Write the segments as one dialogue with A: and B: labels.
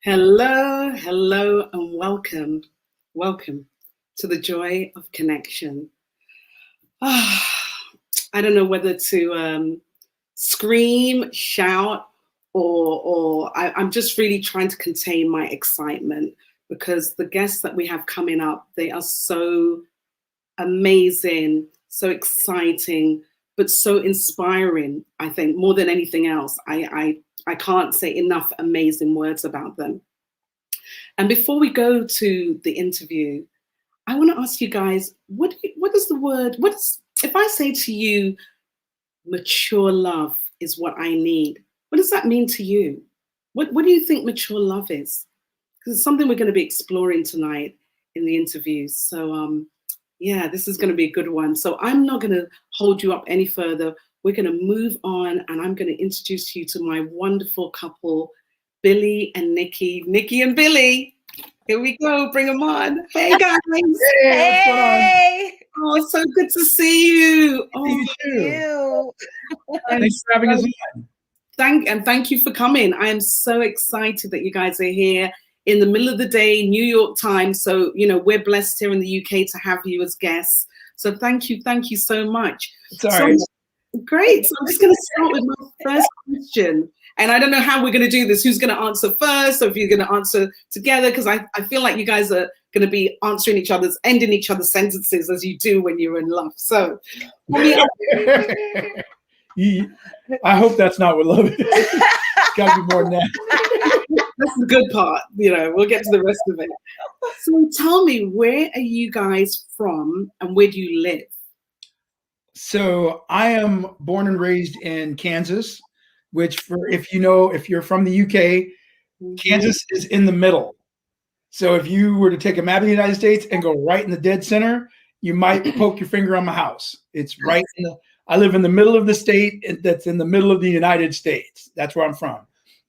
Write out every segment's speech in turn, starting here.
A: Hello, hello, and welcome. Welcome to the joy of connection. I don't know whether to scream, shout, I'm just really trying to contain my excitement because the guests that we have coming up, they are so amazing, so exciting, but so inspiring. I think more than anything else, I can't say enough amazing words about them. And before we go to the interview, I want to ask you guys, what is the word? If I say to you, mature love is what I need? What does that mean to you? What do you think mature love is? Because it's something we're going to be exploring tonight in the interview. So yeah, this is going to be a good one. So I'm not going to hold you up any further. We're going to move on, and I'm going to introduce you to my wonderful couple, Billy and Nikki. Nikki and Billy, here we go. Bring them on. Hey, guys.
B: Hey.
A: Oh, so good to see you. Oh,
B: you.
C: Thanks for having us on.
A: Thank you for coming. I am so excited that you guys are here in the middle of the day, New York time. So, we're blessed here in the UK to have you as guests. So thank you so much.
C: Sorry.
A: Great. So I'm just going to start with my first question. And I don't know how we're going to do this. Who's going to answer first, or if you're going to answer together? Because I feel like you guys are going to be ending each other's sentences as you do when you're in love. So,
C: I hope that's not what love is. It's got to be more than that.
A: That's the good part. We'll get to the rest of it. So tell me, where are you guys from and where do you live?
C: So I am born and raised in Kansas, which if you're from the UK, Kansas is in the middle. So if you were to take a map of the United States and go right in the dead center, you might poke your finger on my house. It's right I live in the middle of the state that's in the middle of the United States. That's where I'm from.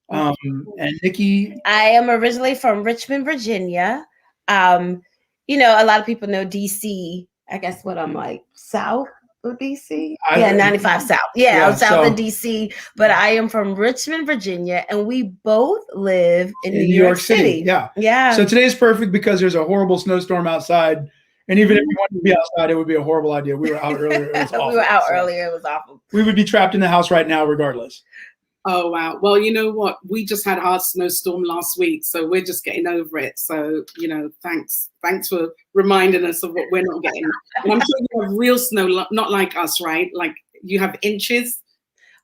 C: And Nikki?
B: I am originally from Richmond, Virginia. A lot of people know DC. I guess what I'm like, south of DC? 95 south. Yeah, I'm south of DC, but I am from Richmond, Virginia, and we both live in New York City.
C: Yeah. So today is perfect because there's a horrible snowstorm outside. And even if we wanted to be outside, it would be a horrible idea. We were out earlier. It was awful.
B: We were out earlier. It was awful.
C: We would be trapped in the house right now regardless.
A: Oh, wow. Well, you know what? We just had a hard snowstorm last week, so we're just getting over it. So, thanks for reminding us of what we're not getting. And I'm sure you have real snow, not like us, right? Like you have inches.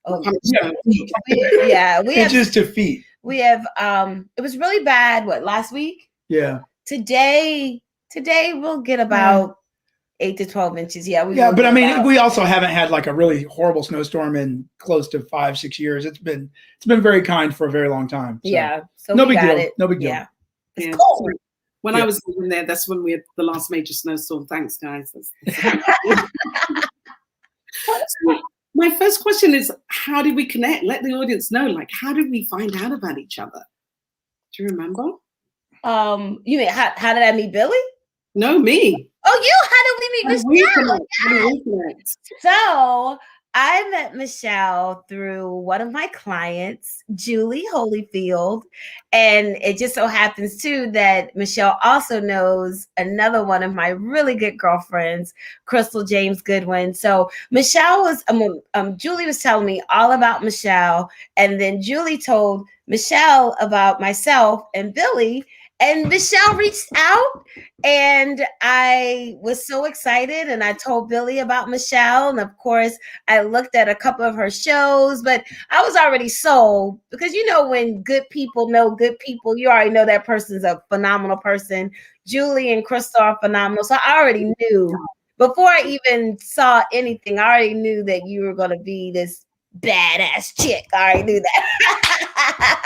B: Oh, we have
C: inches to feet.
B: We have, it was really bad, last week?
C: Yeah.
B: Today we'll get about 8 to 12 inches. Yeah.
C: But I mean, we also haven't had like a really horrible snowstorm in close to 5-6 years. It's been very kind for a very long time. So.
B: Yeah. So
C: no big deal. No big deal.
B: Yeah.
A: It's cold. When I was living there, that's when we had the last major snowstorm. Thanks, guys. My first question is, how did we connect? Let the audience know, like, how did we find out about each other? Do you remember?
B: You mean how did I meet Billy?
A: No, me.
B: Oh, you? How did we meet Michelle? So I met Michelle through one of my clients, Julie Holyfield. And it just so happens, too, that Michelle also knows another one of my really good girlfriends, Crystal James Goodwin. So Michelle was, Julie was telling me all about Michelle. And then Julie told Michelle about myself and Billy. And Michelle reached out, and I was so excited, and I told Billy about Michelle. And of course, I looked at a couple of her shows, but I was already sold because, when good people know good people, you already know that person's a phenomenal person. Julie and Crystal are phenomenal. So I already knew before I even saw anything, I already knew that you were going to be this badass chick. I already knew that.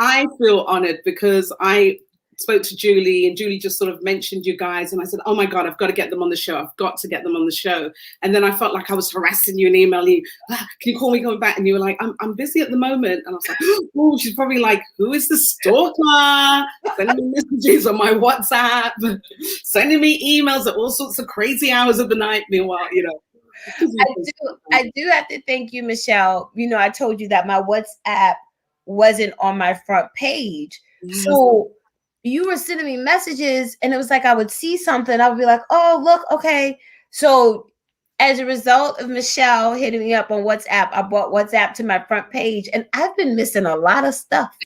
A: I feel honored because I spoke to Julie, and Julie just sort of mentioned you guys, and I said, oh my God, I've got to get them on the show. I've got to get them on the show. And then I felt like I was harassing you and emailing you, can you call me coming back? And you were like, I'm busy at the moment. And I was like, oh, she's probably like, who is the stalker? Sending me messages on my WhatsApp, sending me emails at all sorts of crazy hours of the night. Meanwhile,
B: I do have to thank you, Michelle. I told you that my WhatsApp wasn't on my front page.
A: Yes.
B: So you were sending me messages, and it was like I would see something, I would be like, oh, look, okay. So as a result of Michelle hitting me up on WhatsApp, I brought WhatsApp to my front page, and I've been missing a lot of stuff.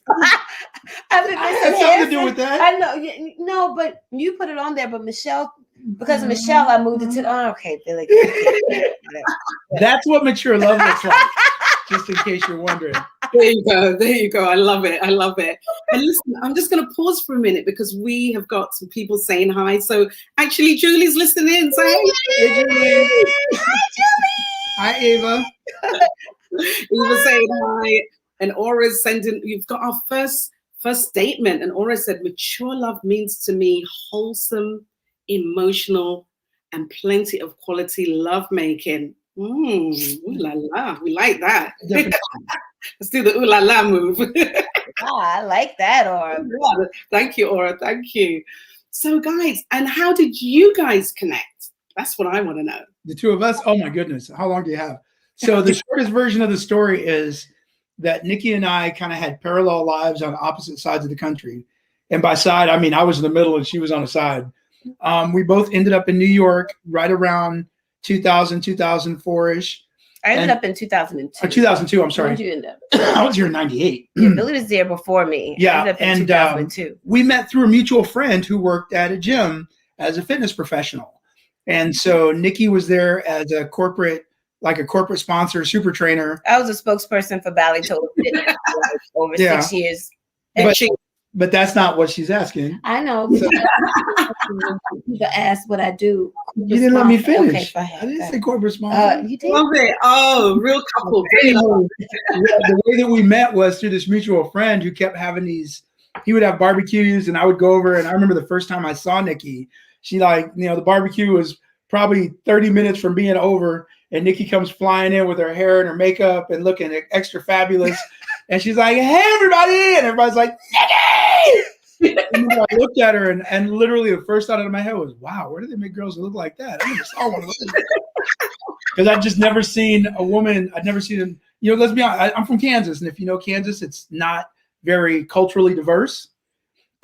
B: I've been missing
C: something to do with that.
B: I know, no, but you put it on there. But Michelle, because of Michelle, I moved it to. Oh, okay, Billy.
C: That's what mature love looks like. Just in case you're wondering.
A: There you go. There you go. I love it. I love it. And listen, I'm just going to pause for a minute because we have got some people saying hi. So actually, Julie's listening. Say hey, Julie.
B: Hi, Julie.
C: Hi, Ava.
A: Eva saying hi, and Aura's sending. You've got our first statement, and Aura said, "Mature love means to me wholesome, emotional, and plenty of quality lovemaking." Ooh la la, we like that. Let's do the ooh la la move.
B: I like that, Aura.
A: Yeah, thank you, Aura. Thank you. So, guys, and how did you guys connect? That's what I want to know.
C: The two of us. Oh my goodness, how long do you have? So the shortest version of the story is that Nikki and I kind of had parallel lives on opposite sides of the country, and by side I mean I was in the middle and she was on the side. We both ended up in New York right around 2000, 2004-ish.
B: I ended up in 2002.
C: 2002, I'm sorry.
B: When did you end up?
C: I was here in 98.
B: Yeah, Billy was there before me.
C: Yeah,
B: I ended up in
C: and
B: 2002.
C: we met through a mutual friend who worked at a gym as a fitness professional. And so Nikki was there as a corporate sponsor, super trainer.
B: I was a spokesperson for Bally Total Fitness for over 6 years.
C: But that's not what she's asking.
B: I know. So, you asked what I do.
C: You didn't let me finish.
B: Okay,
C: I didn't say corporate sponsor.
B: You did?
A: Love it. Oh, real couple.
C: The way that we met was through this mutual friend who kept having these. He would have barbecues, and I would go over. And I remember the first time I saw Nikki, she the barbecue was probably 30 minutes from being over, and Nikki comes flying in with her hair and her makeup and looking extra fabulous. And she's like, "Hey, everybody!" And everybody's like, "Nikki!" And I looked at her, and literally the first thought out of my head was, "Wow, where do they make girls look like that? I never saw one of those." Because I've just never seen a woman. I'd never seen let's be honest. I'm from Kansas, and if you know Kansas, it's not very culturally diverse.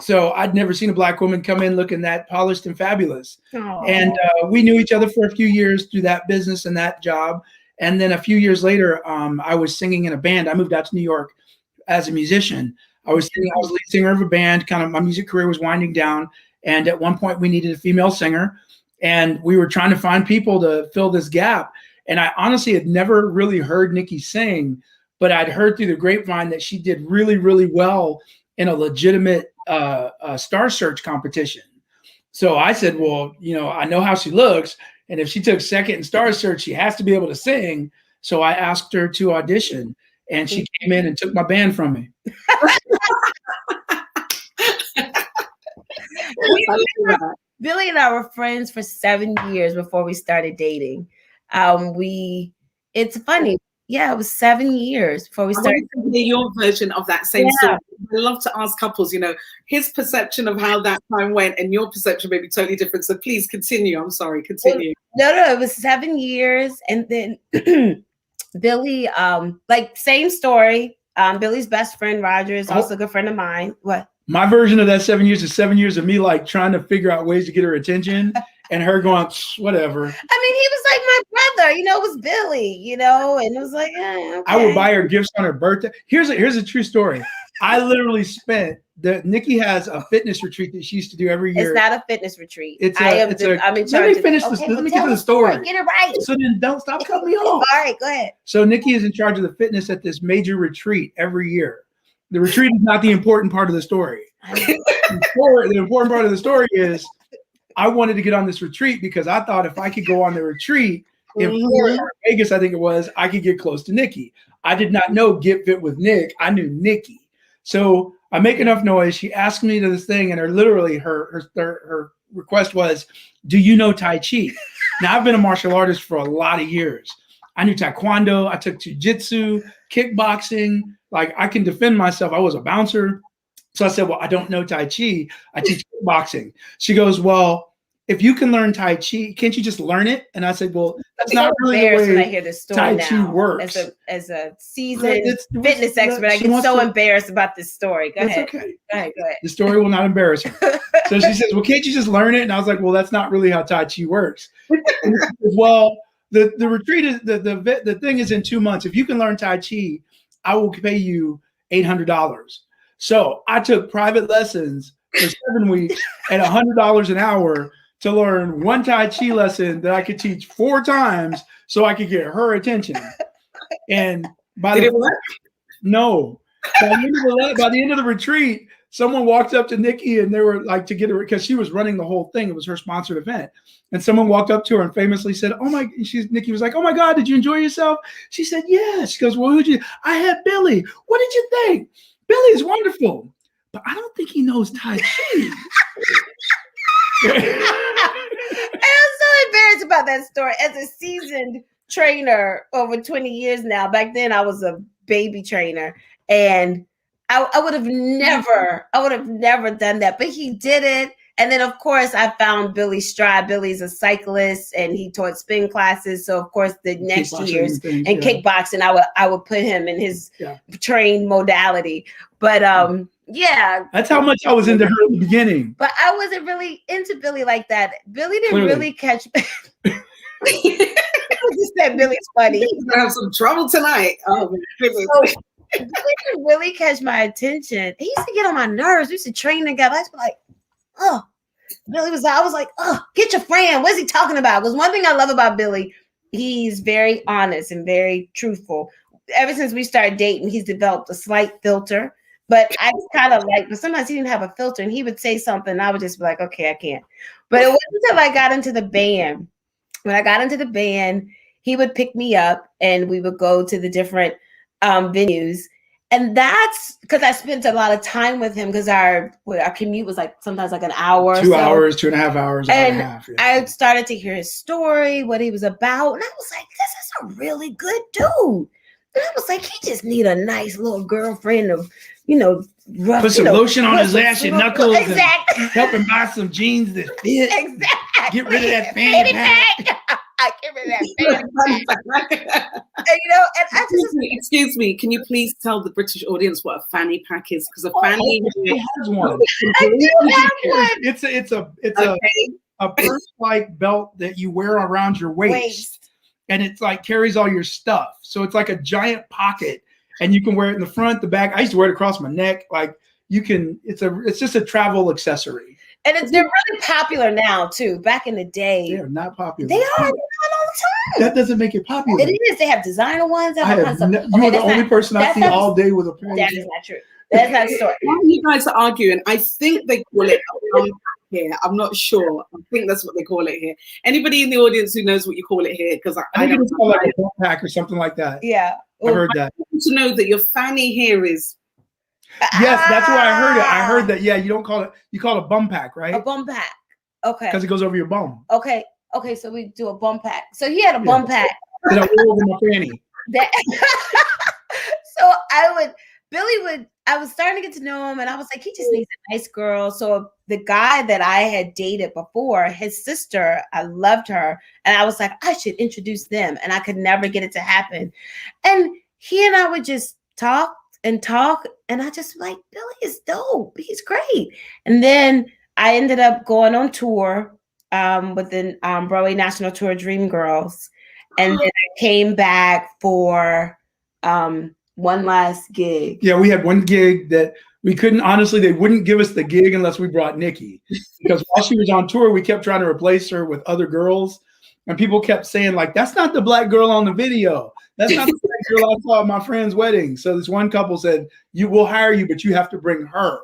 C: So I'd never seen a Black woman come in looking that polished and fabulous.
B: Aww.
C: And we knew each other for a few years through that business and that job. And then a few years later, I was singing in a band. I moved out to New York as a musician. I was lead singer of a band. Kind of my music career was winding down. And at one point we needed a female singer, and we were trying to find people to fill this gap. And I honestly had never really heard Nikki sing, but I'd heard through the grapevine that she did really, really well in a legitimate Star Search competition. So I said, well, I know how she looks, and if she took second in Star Search, she has to be able to sing. So I asked her to audition, and she came in and took my band from me.
B: Billy and I were friends for 7 years before we started dating. It's funny. Yeah, it was 7 years before we started.
A: I want to hear your version of that same story. I love to ask couples, his perception of how that time went and your perception may be totally different. So please continue. I'm sorry, continue.
B: No, it was 7 years. And then Billy, same story. Billy's best friend, Roger, is also a good friend of mine. What?
C: My version of that 7 years is 7 years of me trying to figure out ways to get her attention and her going, whatever.
B: I mean, he was like my brother, it was Billy, and it was like, okay.
C: I would buy her gifts on her birthday. Here's a true story. I literally spent Nikki has a fitness retreat that she used to do every year.
B: It's not a fitness retreat.
C: I'm in charge. Let me finish this. Let me get to the story.
B: Get it right.
C: So then don't stop cutting me off.
B: All right, go ahead.
C: So Nikki is in charge of the fitness at this major retreat every year. The retreat is not the important part of the story. The important part of the story is I wanted to get on this retreat because I thought if I could go on the retreat in Florida or Vegas, I think it was, I could get close to Nikki. I did not know Get Fit with Nick. I knew Nikki. So I make enough noise. She asked me to this thing, and her request was, "Do you know Tai Chi?" Now I've been a martial artist for a lot of years. I knew Taekwondo. I took jiu-jitsu, kickboxing. I can defend myself. I was a bouncer. So I said, well, I don't know Tai Chi. I teach kickboxing. She goes, well, if you can learn Tai Chi, can't you just learn it? And I said, well, that's not really the way
B: when I hear this story
C: Tai
B: now,
C: Chi works.
B: As a seasoned fitness expert, I get so embarrassed about this story. Go ahead.
C: Okay.
B: Go ahead.
C: The story will not embarrass her. So she says, well, can't you just learn it? And I was like, well, that's not really how Tai Chi works. Well, the retreat is the thing is in 2 months. If you can learn Tai Chi, I will pay you $800. So I took private lessons for 7 weeks at $100 an hour to learn one Tai Chi lesson that I could teach 4 times so I could get her attention. And by the end of the retreat, someone walked up to Nikki and they were like, to get her, because she was running the whole thing. It was her sponsored event. And someone walked up to her and famously said, Nikki was like, oh my God, did you enjoy yourself? She said, yes. She goes, well, I had Billy. What did you think? Billy is wonderful, but I don't think he knows Tai Chi.
B: I'm so embarrassed about that story. As a seasoned trainer over 20 years now, back then I was a baby trainer, and I would have never done that, but he did it. And then of course I found Billy's stride. Billy's a cyclist and he taught spin classes. So of course the next years and kickboxing, I would put him in his trained modality. But yeah.
C: That's how much I was into her in the beginning.
B: But I wasn't really into Billy like that. Billy didn't really catch me. Just said Billy's funny.
A: He's gonna have some trouble tonight. Oh,
B: Billy didn't really catch my attention. He used to get on my nerves. We used to train together. I was like, oh. Billy was I was like, oh, get your friend. What is he talking about? Because one thing I love about Billy, he's very honest and very truthful. Ever since we started dating, he's developed a slight filter. But I kind of like, but sometimes he didn't have a filter and he would say something and I would just be like, okay, I can't. But it wasn't until I got into the band. When I got into the band, he would pick me up and we would go to the different venues. And that's because I spent a lot of time with him because our commute was like sometimes like an hour.
C: 2 hours, 2.5 hours, hour and a half. Yeah.
B: I started to hear his story, what he was about. And I was like, this is a really good dude. And I was like, he just need a nice little girlfriend of, rough.
C: Put some lotion on his ass and knuckles.
B: Exactly.
C: And help him buy some jeans that fit.
B: Exactly.
C: Get rid of that fanny pack.
B: I get rid of that fanny pack. And I just
A: excuse me. Can you please tell the British audience what a fanny pack is? Because a fanny
C: has one.
B: I do have one.
C: It's a purse-like belt that you wear around your waist. And it's like carries all your stuff. So it's like a giant pocket and you can wear it in the front, the back. I used to wear it across my neck. Like you can, it's just a travel accessory.
B: And they're really popular now too. Back in the day.
C: They're not popular.
B: They are all the time.
C: That doesn't make it popular.
B: It is. They have designer ones.
C: You're the only person I see all day with a pair.
B: That is not true. That's not the story.
A: You guys are arguing. I think they call it here. I'm not sure. I think that's what they call it here. Anybody in the audience who knows what you call it here? Because I
C: don't call it a bump pack or something like that.
B: Yeah,
C: I heard that.
A: I want to know that your fanny here is.
C: Yes, that's where I heard it. I heard that. Yeah, you don't call it. You call it a bum pack, right?
B: A bum pack. Okay.
C: Because it goes over your bum.
B: Okay. So we do a bum pack. So he had a bum pack.
C: That I wore over my fanny.
B: So I was starting to get to know him and I was like, he just needs a nice girl. So the guy that I had dated before, his sister, I loved her. And I was like, I should introduce them. And I could never get it to happen. And he and I would just talk. And I just like, Billy is dope. He's great. And then I ended up going on tour with the Broadway National Tour Dream Girls. And then I came back for one last gig.
C: Yeah, we had one gig that we couldn't, honestly, they wouldn't give us the gig unless we brought Nikki. Because while she was on tour, we kept trying to replace her with other girls. And people kept saying, like, that's not the black girl on the video. That's not the black girl I saw at my friend's wedding. So this one couple said, we'll hire you, but you have to bring her.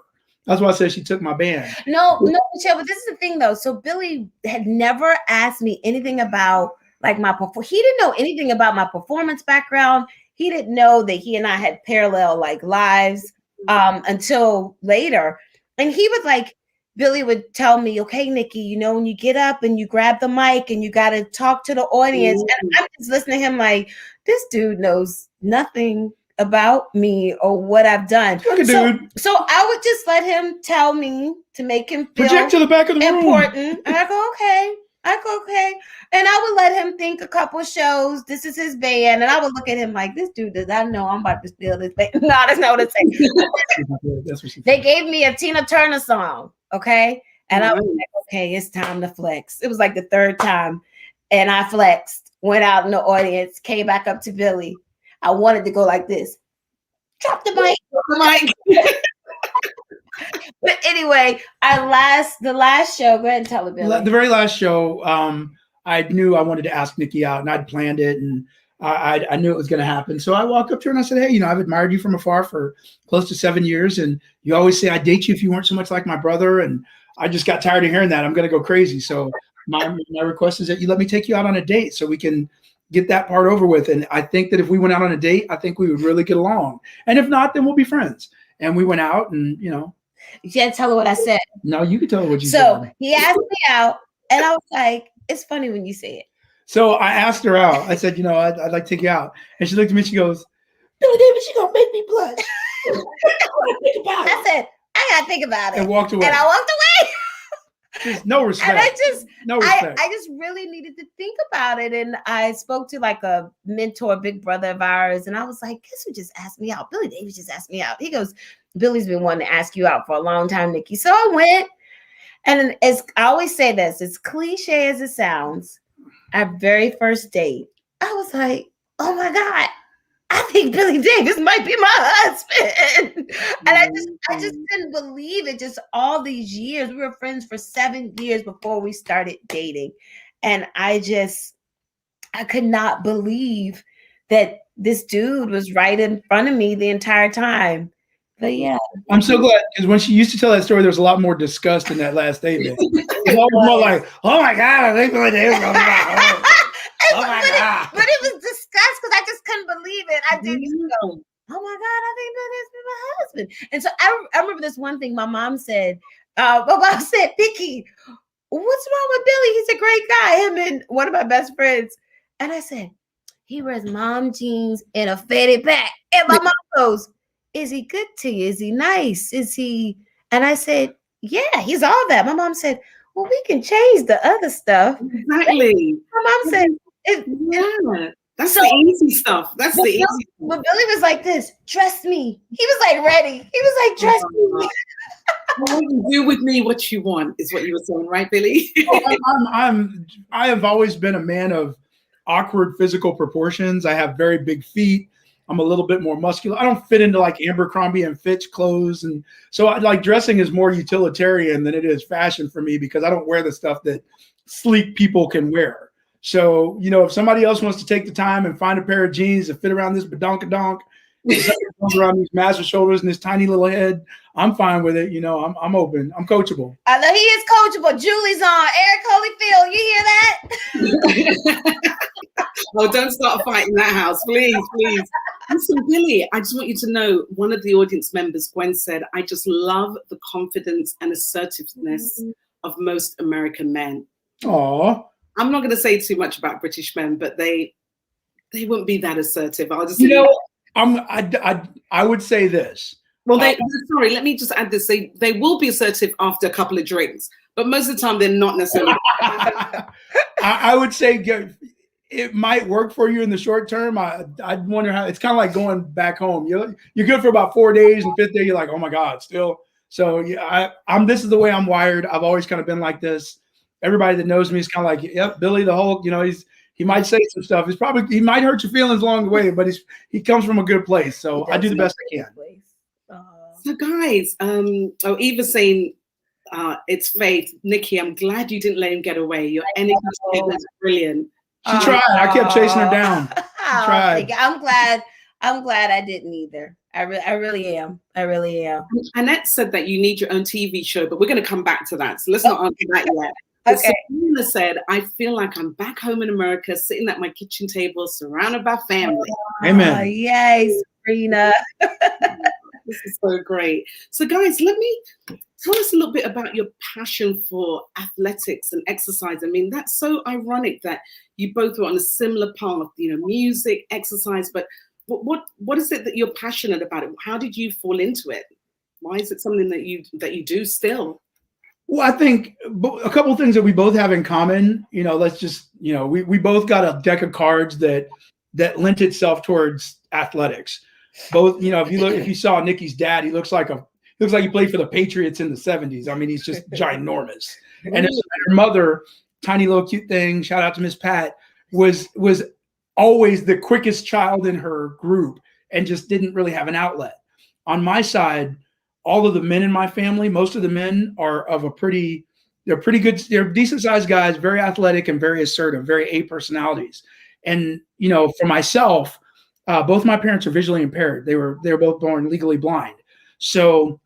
C: That's why I said she took my band.
B: No, Michelle, but this is the thing, though. So Billy had never asked me anything about, like, he didn't know anything about my performance background. He didn't know that he and I had parallel, like, lives until later. And he would, like, Billy would tell me, okay, Nikki, when you get up and you grab the mic and you got to talk to the audience. And I'm just listening to him like, this dude knows nothing about me or what I've done.
C: Like a dude.
B: So I would just let him tell me to make him feel
C: project to the back of the
B: important.
C: room.
B: And I go, okay. And I would let him think a couple shows. This is his band. And I would look at him like, this dude does not know I'm about to steal this band. No, that's not what it's saying. They gave me a Tina Turner song. Okay. And I was like, okay, it's time to flex. It was like the third time. And I flexed, went out in the audience, came back up to Billy. I wanted to go like this. Drop the mic. But anyway, the last show, go ahead and tell it, Billy.
C: The very last show, I knew I wanted to ask Nikki out, and I'd planned it, and I knew it was going to happen. So I walked up to her and I said, hey, I've admired you from afar for close to 7 years, and you always say I'd date you if you weren't so much like my brother, and I just got tired of hearing that. I'm going to go crazy. So my request is that you let me take you out on a date so we can get that part over with. And I think that if we went out on a date, I think we would really get along. And if not, then we'll be friends. And we went out and,
B: You can't tell her what I said.
C: No, you can tell her what you said.
B: So he asked me out, and I was like, it's funny when you say it.
C: So I asked her out. I said, I'd like to take you out. And she looked at me and she goes, Billy Davis, she going to make me blush.
B: I said, I got to think about it.
C: And walked away.
B: And I walked away.
C: There's no respect.
B: And
C: I
B: just really needed to think about it. And I spoke to like a mentor, big brother of ours. And I was like, guess who just asked me out? Billy Davis just asked me out. He goes, Billy's been wanting to ask you out for a long time, Nikki. So I went. And as I always say this, as cliche as it sounds, our very first date, I was like, oh my God, I think Billy Davis might be my husband. And I just couldn't believe it. Just all these years. We were friends for 7 years before we started dating. And I could not believe that this dude was right in front of me the entire time. But yeah.
C: I'm so glad, because when she used to tell that story, there was a lot more disgust in that last statement. It was more like, oh my God, I think Billy Davis. Oh my God.
B: But it was disgust because I just couldn't believe it. I didn't go, oh my God, I think Billy Davis is my husband. And so I remember this one thing my mom said. My mom said, Nikki, what's wrong with Billy? He's a great guy. Him and one of my best friends. And I said, he wears mom jeans and a faded back. And my mom goes, is he good to you? Is he nice? Is he? And I said, yeah, he's all that. My mom said, well, we can change the other stuff.
A: Exactly.
B: My mom said,
A: that's the easy stuff. That's the easy stuff.
B: But Billy was like this, trust me. He was like ready. He was like, trust me.
A: Well, you do with me what you want, is what you were saying, right, Billy?
C: I have always been a man of awkward physical proportions. I have very big feet. I'm a little bit more muscular. I don't fit into like Abercrombie and Fitch clothes. And so I like dressing is more utilitarian than it is fashion for me, because I don't wear the stuff that sleek people can wear. So, if somebody else wants to take the time and find a pair of jeans that fit around this badonkadonk, around these massive shoulders and this tiny little head, I'm fine with it. I'm open. I'm coachable.
B: I know he is coachable. Julie's on. Eric Holyfield, you hear that?
A: Oh, don't start a fight in that house, please. Listen, Billy, I just want you to know, one of the audience members, Gwen, said, I just love the confidence and assertiveness of most American men.
C: Aww.
A: I'm not going to say too much about British men, but they wouldn't be that assertive. I'll just
C: I would say this.
A: Well, sorry, let me just add this. They will be assertive after a couple of drinks, but most of the time they're not necessarily.
C: I would say it might work for you in the short term. I wonder how. It's kind of like going back home. You're good for about 4 days, and 5th day you're like, oh my God, still. So yeah, this is the way I'm wired. I've always kind of been like this. Everybody that knows me is kind of like, yep, Billy the Hulk. He might say some stuff. He might hurt your feelings along the way, but he comes from a good place. So I do the best I can.
A: So guys, Eva's saying it's faith. Nikki, I'm glad you didn't let him get away. Your energy was brilliant.
C: She tried. I kept chasing her down. She tried.
B: I'm glad I didn't either. I really am.
A: Annette said that you need your own TV show, but we're going to come back to that. So let's not answer that yet.
B: Okay.
A: Sabrina said, I feel like I'm back home in America, sitting at my kitchen table, surrounded by family.
C: Amen.
B: Yay, Sabrina.
A: This is so great. So guys, let me tell us a little bit about your passion for athletics and exercise. I mean, that's so ironic that you both were on a similar path, music, exercise, but what is it that you're passionate about it? How did you fall into it? Why is it something that you do still?
C: Well, I think a couple of things that we both have in common, let's just, we both got a deck of cards that lent itself towards athletics. Both, if you saw Nikki's dad, he looks like he played for the Patriots in the 70s. I mean, he's just ginormous. And her mother, tiny little cute thing, shout out to Miss Pat, was always the quickest child in her group and just didn't really have an outlet. On my side, all of the men in my family, most of the men are of they're pretty good, they're decent sized guys, very athletic and very assertive, very A personalities. And, for myself, both my parents are visually impaired. They were both born legally blind. So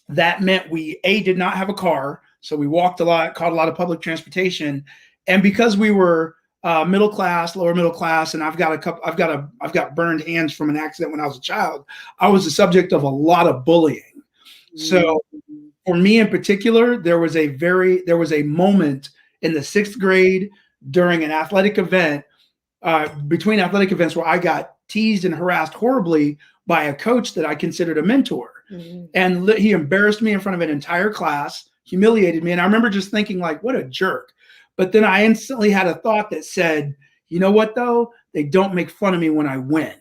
C: that meant we did not have a car. So we walked a lot, caught a lot of public transportation. And because we were middle class, lower middle class, and I've got burned hands from an accident when I was a child, I was the subject of a lot of bullying. So for me in particular, there was a moment in the 6th grade during an athletic event, between athletic events, where I got teased and harassed horribly by a coach that I considered a mentor. And he embarrassed me in front of an entire class, humiliated me. And I remember just thinking, like, what a jerk. But then I instantly had a thought that said, you know what, though? They don't make fun of me when I win.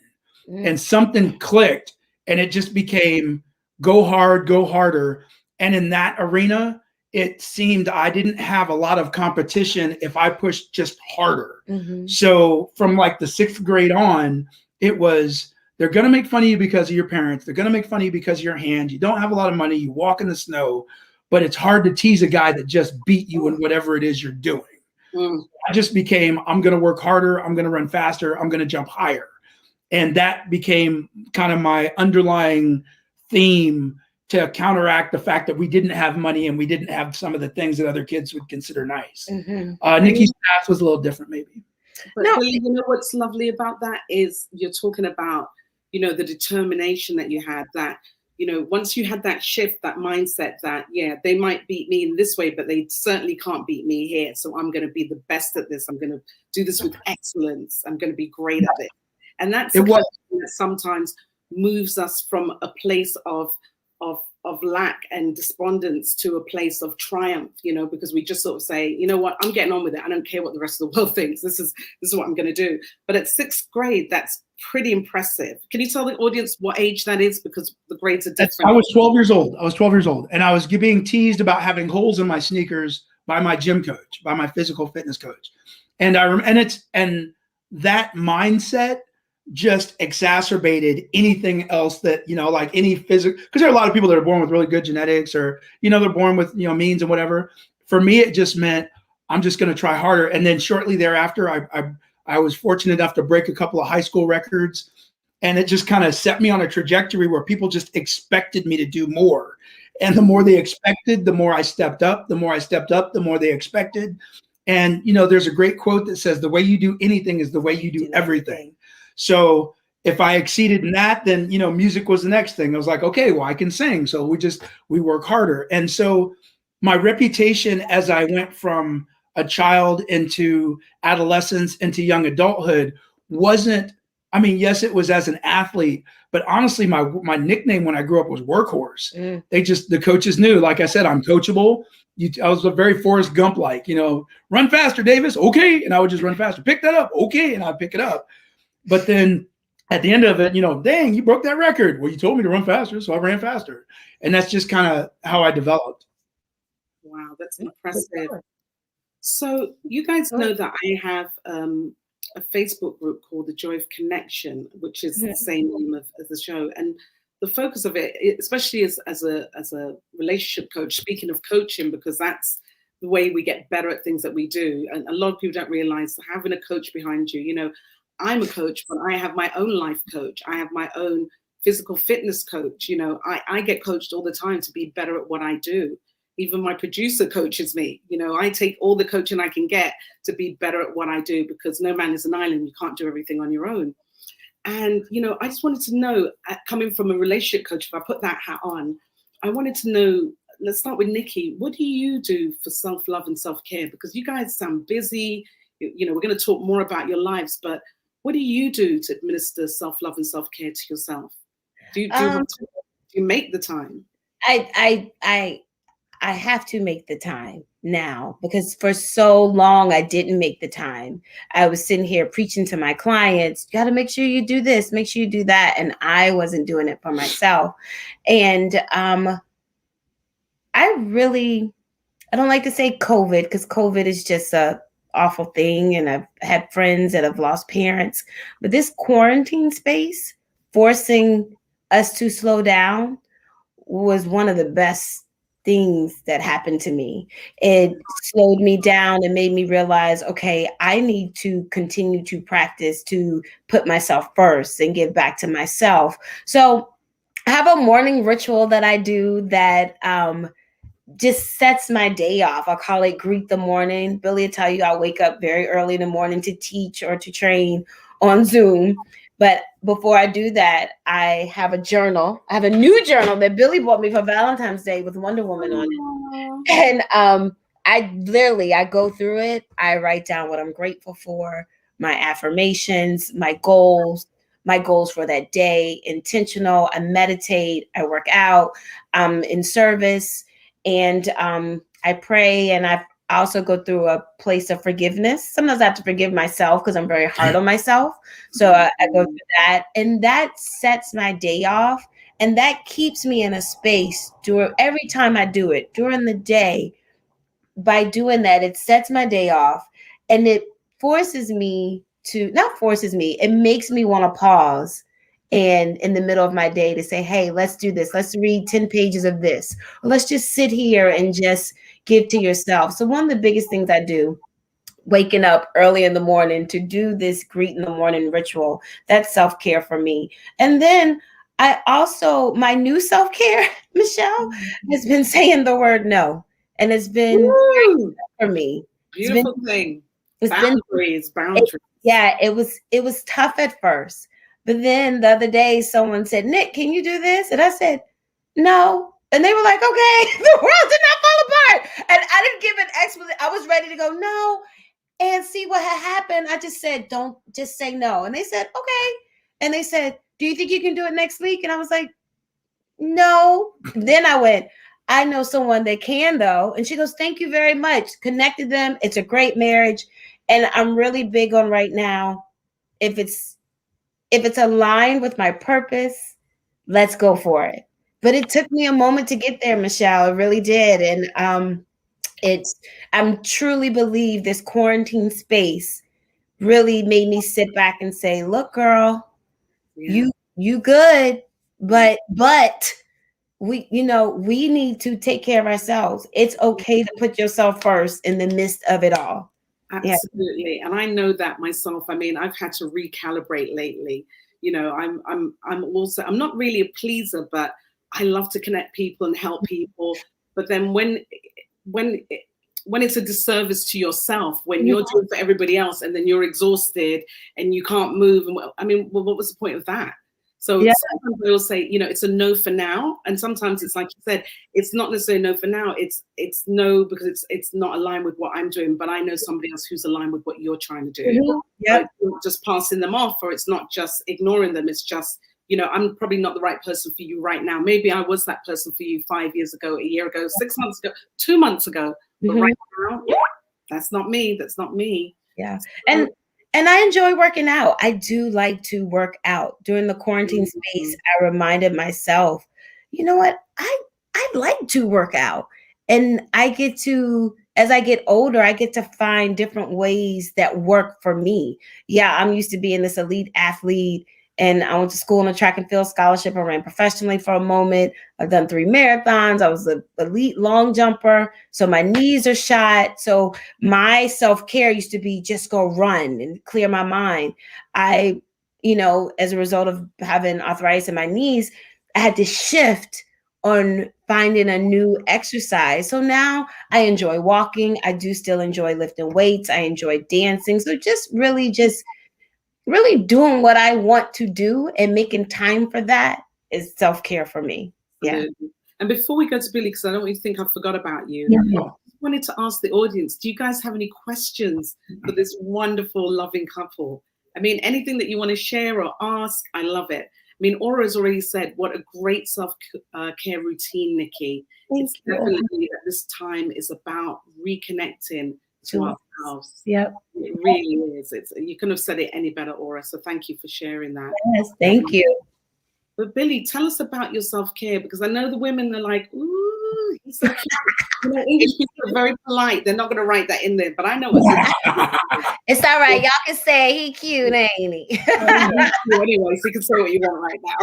C: And something clicked, and it just became go hard, go harder. And in that arena, it seemed I didn't have a lot of competition if I pushed just harder. So from like the 6th grade on, it was, they're going to make fun of you because of your parents. They're going to make fun of you because of your hands. You don't have a lot of money. You walk in the snow, but it's hard to tease a guy that just beat you in whatever it is you're doing. I just became, I'm going to work harder. I'm going to run faster. I'm going to jump higher. And that became kind of my underlying theme to counteract the fact that we didn't have money and we didn't have some of the things that other kids would consider nice. Nikki's path was a little different, maybe.
A: But you know what's lovely about that is you're talking about, the determination that you had, that, once you had that shift, that mindset that, yeah, they might beat me in this way, but they certainly can't beat me here. So I'm going to be the best at this. I'm going to do this with excellence. I'm going to be great at it. And that's that sometimes moves us from a place of lack and despondence to a place of triumph, because we just sort of say, you know what, I'm getting on with it. I don't care what the rest of the world thinks. This is what I'm going to do. But at 6th grade, that's pretty impressive. Can you tell the audience what age that is? Because the grades are different.
C: I was 12 years old. And I was being teased about having holes in my sneakers by my gym coach, by my physical fitness coach. And that mindset just exacerbated anything else that, like any physical, because there are a lot of people that are born with really good genetics, or, they're born with, means and whatever. For me, it just meant I'm just going to try harder. And then shortly thereafter, I was fortunate enough to break a couple of high school records, and it just kind of set me on a trajectory where people just expected me to do more. And the more they expected, the more I stepped up, the more they expected. And, there's a great quote that says, the way you do anything is the way you do everything. So if I exceeded in that, then, music was the next thing. I was like, okay, well, I can sing. So we work harder. And so my reputation as I went from a child into adolescence, into young adulthood wasn't, yes, it was as an athlete, but honestly, my nickname when I grew up was Workhorse. The coaches knew, like I said, I'm coachable. I was a very Forrest Gump-like, run faster, Davis. Okay. And I would just run faster. Pick that up. Okay. And I'd pick it up. But then at the end of it, dang, you broke that record. Well, you told me to run faster, so I ran faster. And that's just kind of how I developed.
A: Wow, that's impressive. So you guys know that I have a Facebook group called The Joy of Connection, which is the same name as the show. And the focus of it, especially as a relationship coach, speaking of coaching, because that's the way we get better at things that we do. And a lot of people don't realize having a coach behind you, I'm a coach, but I have my own life coach. I have my own physical fitness coach. I get coached all the time to be better at what I do. Even my producer coaches me. I take all the coaching I can get to be better at what I do, because no man is an island. You can't do everything on your own. And, I just wanted to know, coming from a relationship coach, if I put that hat on, I wanted to know, let's start with Nikki. What do you do for self-love and self-care? Because you guys sound busy. We're going to talk more about your lives, but what do you do to administer self-love and self-care to yourself? Do you make the time?
B: I have to make the time now, because for so long I didn't make the time. I was sitting here preaching to my clients, you got to make sure you do this, make sure you do that. And I wasn't doing it for myself. And I don't like to say COVID, because COVID is just a awful thing. And I've had friends that have lost parents, but this quarantine space forcing us to slow down was one of the best things that happened to me. It slowed me down and made me realize, okay, I need to continue to practice to put myself first and give back to myself. So I have a morning ritual that I do that just sets my day off. I call it Greet the Morning. Billy will tell you I wake up very early in the morning to teach or to train on Zoom. But before I do that, I have a journal. I have a new journal that Billy bought me for Valentine's Day with Wonder Woman on it. And I go through it. I write down what I'm grateful for, my affirmations, my goals for that day, intentional. I meditate, I work out, I'm in service, and I pray, and I also go through a place of forgiveness. Sometimes I have to forgive myself because I'm very hard on myself. So I go through that, and that sets my day off. And that keeps me in a space every time I do it during the day. By doing that, it sets my day off, and it it makes me want to pause and in the middle of my day to say, hey, let's do this. Let's read 10 pages of this. Or let's just sit here and just give to yourself. So one of the biggest things I do, waking up early in the morning to do this Greet in the Morning ritual, that's self-care for me. And then I also, my new self-care, Michelle, has been saying the word no. And it's been for me.
A: Beautiful thing. Boundaries.
B: Yeah, it was tough at first. But then the other day someone said, Nick, can you do this? And I said, no. And they were like, okay, the world did not fall apart. And I didn't give an explanation. I was ready to go, no, and see what had happened. I just said, don't, just say no. And they said, okay. And they said, do you think you can do it next week? And I was like, no. Then I went, I know someone that can though. And she goes, thank you very much. Connected them. It's a great marriage. And I'm really big on right now, if it's aligned with my purpose, let's go for it. But it took me a moment to get there, Michelle. It really did. And I'm truly believe this quarantine space really made me sit back and say, look, girl, you good, but we need to take care of ourselves. It's okay to put yourself first in the midst of it all.
A: Absolutely. Yeah. And I know that myself. I mean, I've had to recalibrate lately. You know, I'm not really a pleaser, but I love to connect people and help people. But then when it's a disservice to yourself, when you're doing for everybody else and then you're exhausted and you can't move, and what was the point of that? So sometimes I will say, you know, it's a no for now. And sometimes it's like you said, it's not necessarily no for now. It's no because it's not aligned with what I'm doing, but I know somebody else who's aligned with what you're trying to do. So it's not just passing them off, or it's not just ignoring them. It's just, you know, I'm probably not the right person for you right now. Maybe I was that person for you 5 years ago, a year ago, 6 months ago, 2 months ago. But right now, that's not me. That's not me.
B: Yeah. And I enjoy working out. I do like to work out. During the quarantine space, I reminded myself, you know what? I like to work out. And I get to, as I get older, I get to find different ways that work for me. Yeah, I'm used to being this elite athlete. And I went to school on a track and field scholarship. I ran professionally for a moment. I've done 3 marathons. I was an elite long jumper. So my knees are shot. So my self-care used to be just go run and clear my mind. I, you know, as a result of having arthritis in my knees, I had to shift on finding a new exercise. So now I enjoy walking. I do still enjoy lifting weights. I enjoy dancing. So really doing what I want to do and making time for that is self-care for me. Yeah.
A: And before we go to Billy, because I don't want you to think I forgot about you, I wanted to ask the audience, do you guys have any questions for this wonderful, loving couple? I mean, anything that you want to share or ask, I love it. I mean, Aura has already said, what a great self-care routine, Nikki. It's definitely that this time is about reconnecting to ourselves.
B: Yep.
A: It really is. You couldn't have said it any better, Aura. So thank you for sharing that.
B: Yes, thank you.
A: But Billy, tell us about your self-care, because I know the women are like, ooh, he's so cute. You know, English people are very polite. They're not going to write that in there, but I know
B: it's all right. Y'all can say he cute, ain't he?
A: Anyway, so you can say what you want right now.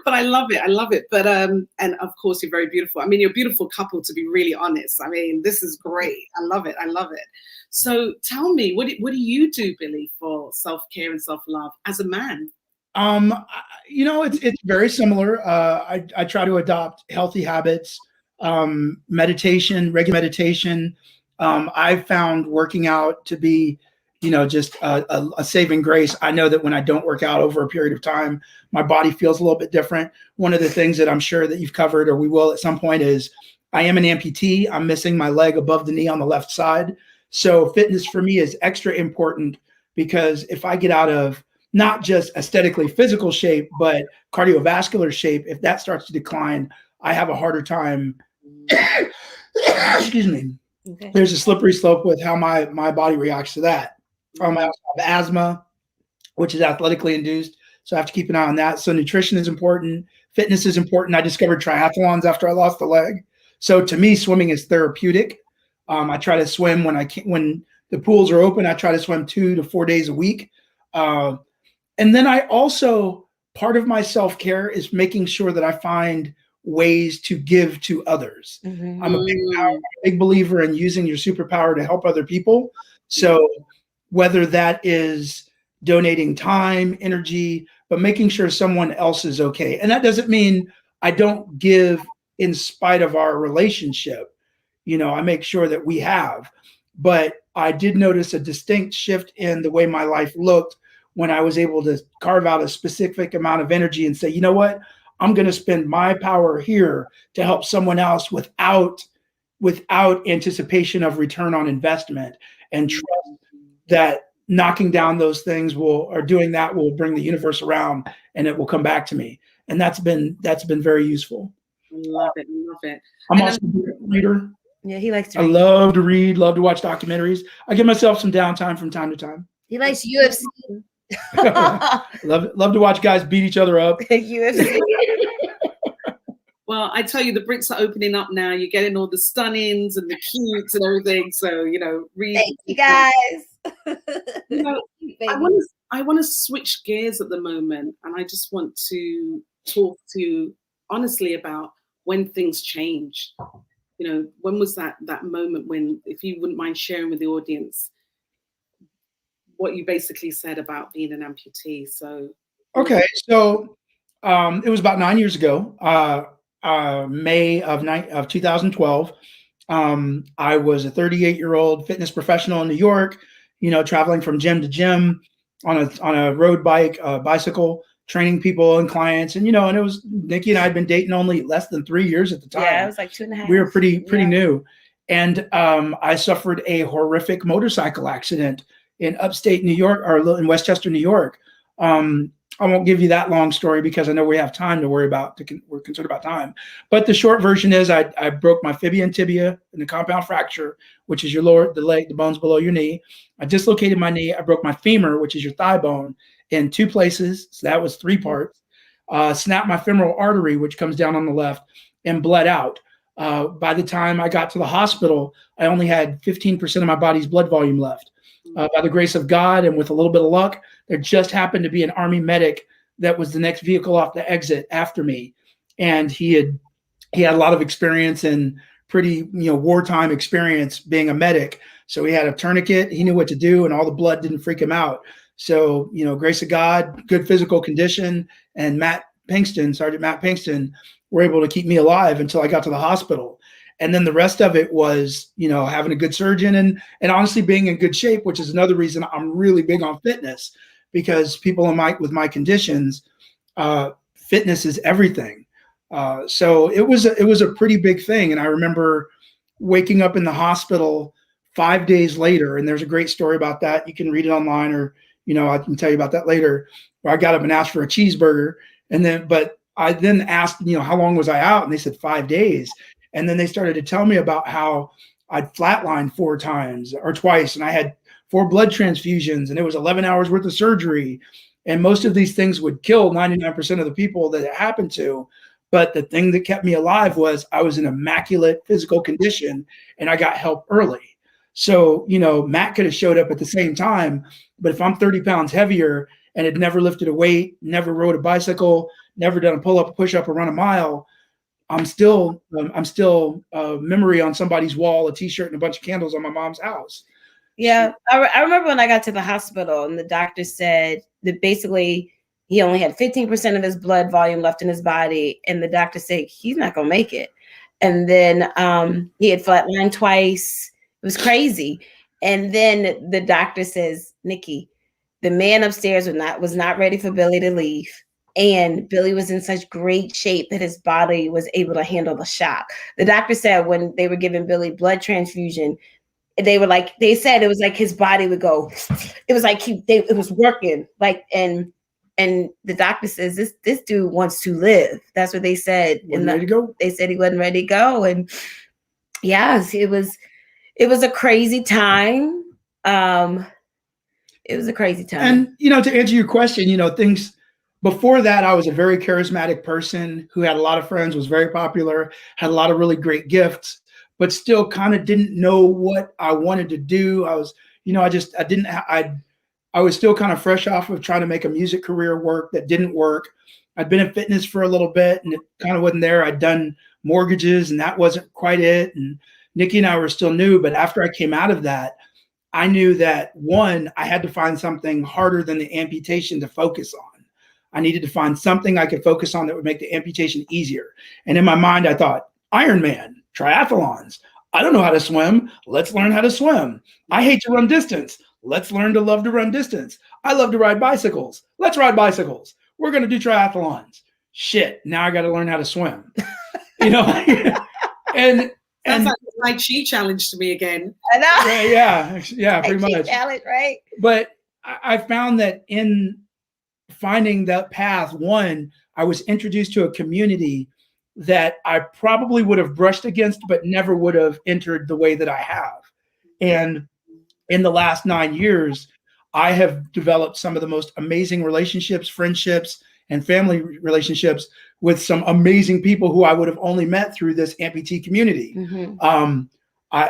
A: But I love it. I love it. But and of course, you're very beautiful. I mean, you're a beautiful couple, to be really honest. I mean, this is great. I love it. I love it. So tell me, what do you do, Billy, for self-care and self-love as a man?
C: You know, it's very similar. I try to adopt healthy habits, meditation, regular meditation. I've found working out to be, you know, just a saving grace. I know that when I don't work out over a period of time, my body feels a little bit different. One of the things that I'm sure that you've covered, or we will at some point, is I am an amputee. I'm missing my leg above the knee on the left side. So fitness for me is extra important, because if I get out of not just aesthetically physical shape, but cardiovascular shape, if that starts to decline, I have a harder time. Excuse me. Okay. There's a slippery slope with how my body reacts to that. I also have asthma, which is athletically induced, so I have to keep an eye on that. So nutrition is important. Fitness is important. I discovered triathlons after I lost the leg. So to me, swimming is therapeutic. I try to swim when I can, when the pools are open. I try to swim 2 to 4 days a week. And then I also, part of my self-care is making sure that I find ways to give to others. Mm-hmm. I'm a big believer in using your superpower to help other people. So whether that is donating time, energy, but making sure someone else is okay. And that doesn't mean I don't give in spite of our relationship. You know, I make sure that we have. But I did notice a distinct shift in the way my life looked when I was able to carve out a specific amount of energy and say, you know what, I'm going to spend my power here to help someone else without anticipation of return on investment, and trust that knocking down those things will bring the universe around and it will come back to me. And that's been very useful.
A: Love it. Love it.
C: I'm also a reader.
B: Yeah, he likes to read.
C: I love to read, love to watch documentaries. I give myself some downtime from time to time.
B: He likes UFC.
C: love to watch guys beat each other up.
B: UFC.
A: Well, I tell you, the bricks are opening up now. You're getting all the stunnings and the cutes and everything. So, you know, read.
B: Thank you, guys.
A: You know, I want to switch gears at the moment, and I just want to talk to you honestly about when things change. You know, when was that moment when, if you wouldn't mind sharing with the audience, what you basically said about being an amputee. So
C: okay, so it was about 9 years ago, May of 2012. I was a 38-year-old fitness professional in New York, you know, traveling from gym to gym on a road bike, bicycle, training people and clients. And, you know, and it was, Nikki and I had been dating only less than 3 years at the time.
B: Yeah, it was like 2.5.
C: We were pretty new. And I suffered a horrific motorcycle accident in upstate New York, or in Westchester, New York. I won't give you that long story because I know we have time to worry about. We're concerned about time. But the short version is I broke my fibia and tibia and the compound fracture, which is the leg, the bones below your knee. I dislocated my knee. I broke my femur, which is your thigh bone, in 2 places. So that was 3 parts. Snapped my femoral artery, which comes down on the left, and bled out. By the time I got to the hospital, I only had 15% of my body's blood volume left. By the grace of God and with a little bit of luck, there just happened to be an Army medic that was the next vehicle off the exit after me. And he had a lot of experience and pretty, you know, wartime experience being a medic. So he had a tourniquet, he knew what to do, and all the blood didn't freak him out. So, you know, grace of God, good physical condition, and Sergeant Matt Pinkston were able to keep me alive until I got to the hospital. And then the rest of it was, you know, having a good surgeon and honestly being in good shape, which is another reason I'm really big on fitness, because people with my conditions, fitness is everything. So it was a pretty big thing. And I remember waking up in the hospital 5 days later, and there's a great story about that. You can read it online, or I can tell you about that later, where I got up and asked for a cheeseburger. But I then asked, how long was I out? And they said 5 days. And then they started to tell me about how I'd flatlined 4 times or twice. And I had 4 blood transfusions, and it was 11 hours worth of surgery. And most of these things would kill 99% of the people that it happened to. But the thing that kept me alive was I was in immaculate physical condition, and I got help early. So, Matt could have showed up at the same time, but if I'm 30 pounds heavier and had never lifted a weight, never rode a bicycle, never done a pull-up, a push-up, or run a mile, I'm still a memory on somebody's wall, a t-shirt and a bunch of candles on my mom's house.
B: Yeah. I remember when I got to the hospital and the doctor said that basically he only had 15% of his blood volume left in his body. And the doctor said, he's not going to make it. And then he had flatlined twice. It was crazy. And then the doctor says, Nikki, the man upstairs was not ready for Billy to leave. And Billy was in such great shape that his body was able to handle the shock. The doctor said when they were giving Billy blood transfusion, they said it was like his body would go, it was like it was working. And the doctor says, this dude wants to live. That's what they said.
C: Ready to go?
B: They said he wasn't ready to go. And yes, it was a crazy time. It was a crazy time.
C: And, to answer your question, things before that, I was a very charismatic person who had a lot of friends, was very popular, had a lot of really great gifts, but still kind of didn't know what I wanted to do. I was, I was still kind of fresh off of trying to make a music career work that didn't work. I'd been in fitness for a little bit and it kind of wasn't there. I'd done mortgages and that wasn't quite it. And Nikki and I were still new, but after I came out of that, I knew that one, I had to find something harder than the amputation to focus on. I needed to find something I could focus on that would make the amputation easier. And in my mind, I thought, Ironman, triathlons. I don't know how to swim. Let's learn how to swim. I hate to run distance. Let's learn to love to run distance. I love to ride bicycles. Let's ride bicycles. We're going to do triathlons. Shit. Now I got to learn how to swim. and
A: That's like a Tai Chi challenge to me again.
B: I know.
C: Yeah, pretty much.
B: Challenge, right?
C: But I found that in finding that path, one, I was introduced to a community that I probably would have brushed against, but never would have entered the way that I have. And in the last 9 years, I have developed some of the most amazing relationships, friendships, and family relationships with some amazing people who I would have only met through this amputee community. Mm-hmm.